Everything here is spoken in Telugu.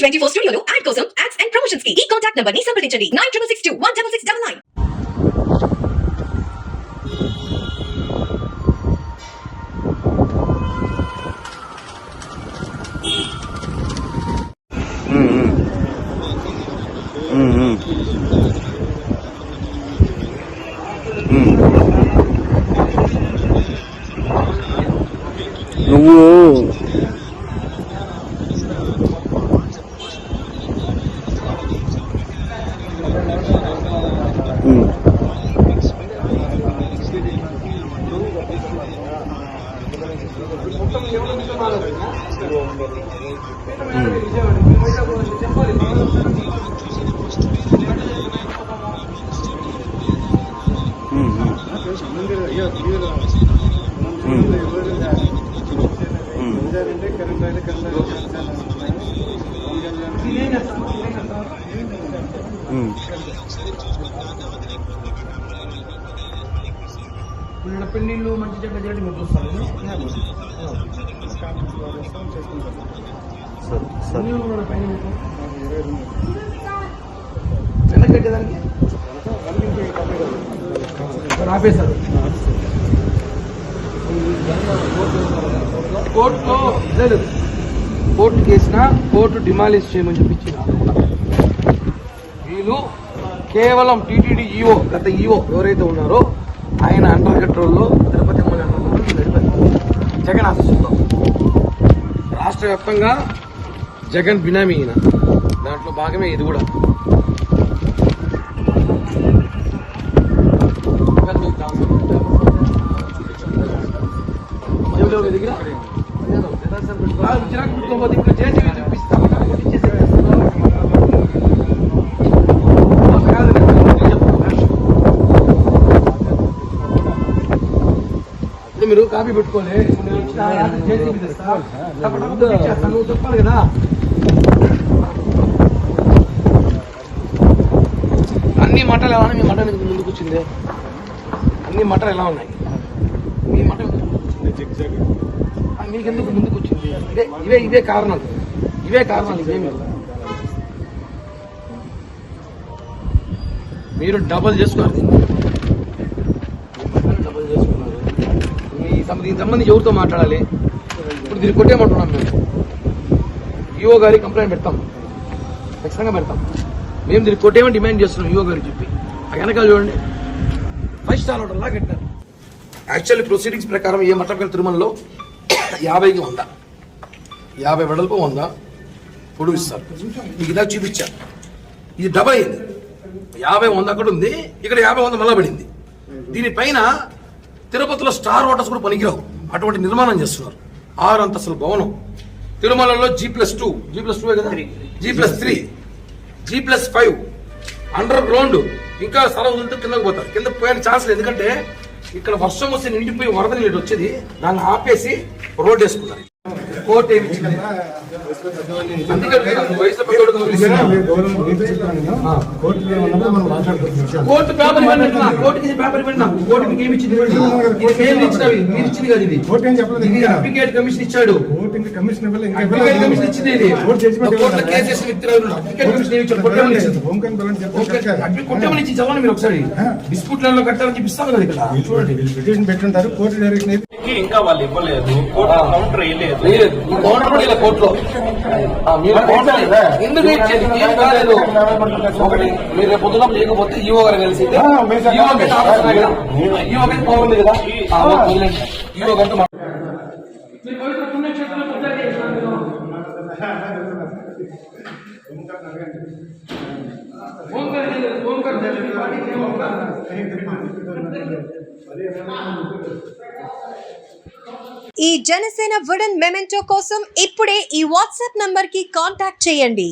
24 స్టూడియోలో యాడ్ కోసం యాడ్స్ అండ్ ప్రమోషన్స్ కి ఈ కాంటాక్ట్ నంబర్ ని సంప్రదించండి 9662166699. నువ్వు పెళ్ళిళ్ళు మంచి చెడ్డ చేయడం మీరు చూస్తారు. వెనకట్టేదానికి ఆపేశారు. కోర్టులో లేదు, కోర్టు కేసిన కోర్టు డిమాలిష్ చేయమని చెప్పించిన వీళ్ళు కేవలం టీటీడీ ఈఓ గత ఈఓ ఎవరైతే ఉన్నారో ఆయన అండర్ కంట్రోల్లో తిరుపతి జగన్ ఆశిస్తుందో రాష్ట్ర వ్యాప్తంగా జగన్ బినామీ ఈయన, దాంట్లో భాగమే ఇది కూడా. మీరు కాపీ పెట్టుకోలే, నువ్వు చెప్పాలి కదా. అన్ని మటలు ఎలా ఉన్నాయి? మీ మటలు ఎందుకు ముందుకు వచ్చింది? అన్ని మటలు ఎలా ఉన్నాయి? మీ మటలు మీకెందుకు ముందుకు వచ్చింది? ఇవే కారణాలు, ఇవేమి మీరు డబల్ చేసుకున్నారు. దీనికి సంబంధించి ఎవరితో మాట్లాడాలి? ఇప్పుడు దీన్ని కొట్టేయమంటున్నాం మేము. ఈఓ గారి కంప్లైంట్ పెడతాం, ఖచ్చితంగా పెడతాం. మేము దీన్ని కొట్టేయమని డిమాండ్ చేస్తున్నాం ఈఓ గారికి చెప్పి. ఆ వెనకాల చూడండి 5 స్టార్ హోటల్ లా కట్టారు. యాక్చువల్లీ ప్రొసీడింగ్స్ ప్రకారం ఏ మట్టపల్లి తిరుమలలో 50కి 100, 50 వెడల్పు 100 పొడుగు ఇస్తారు. మీకు ఇలా చూపించారు, ఇది డబల్ అయింది. 50 100 అక్కడ ఉంది, ఇక్కడ 50 100 మళ్ళా పడింది. దీనిపైన తిరుపతిలో స్టార్ హోటల్స్ కూడా పనికిరావు, అటువంటి నిర్మాణం చేస్తున్నారు. 6 అంతస్తుల భవనం తిరుమలలో G+2 కదా, G+3 G+5 అండర్ గ్రౌండ్. ఇంకా స్థలం వదిలితే కిందకు పోతారు. కింద పోయిన ఛాన్స్ లేదు, ఎందుకంటే ఇక్కడ వర్షం వస్తే నిండిపోయి వరద నీళ్ళు వచ్చేది. దాన్ని ఆపేసి రోడ్ వేసుకున్నారు. కోర్టు ఏమి ఇచ్చింది? కోర్టు పేపర్ కోర్టుకి పేపర్ ఇవ్వండి. కోర్టు మీకు ఏమి ఇచ్చింది? మీరు ఇచ్చింది కదా, ఇది అడ్వకేట్ కమిషన్ ఇచ్చాడు. అడ్వకేట్ కమిషన్ ఇచ్చింది, ఇది కోర్టులో కేసు అడ్వకేట్ కమిషన్ ఏమి ఇచ్చాడు? కొట్టమని ఇచ్చి చదవండి మీరు ఒకసారి. డిస్ప్యూట్లలో కట్టాలని చెప్పిస్తాం కదా ఇక్కడ చూడండి. పిటిషన్ పెట్టుంటారు, కోర్టు డైరెక్షన్ ఇంకా వాళ్ళు ఇవ్వలేదు, కౌంటర్ వేయలేదు. కౌంటర్ కూడా ఇలా కోర్టులో ఎందుకు ఇచ్చేది? ఏం కాలేదు. ఒకటి మీరు రేపు పొద్దున లేకపోతే ఈఓ గారు కలిసి ఈఓ గారికి పవర్ ఉంది కదా, ఈఓ గారితో ఈ జనసేన వుడెన్ మెమెంటో కోసం ఇప్పుడే ఈ వాట్సాప్ నంబర్ కి కాంటాక్ట్ చేయండి.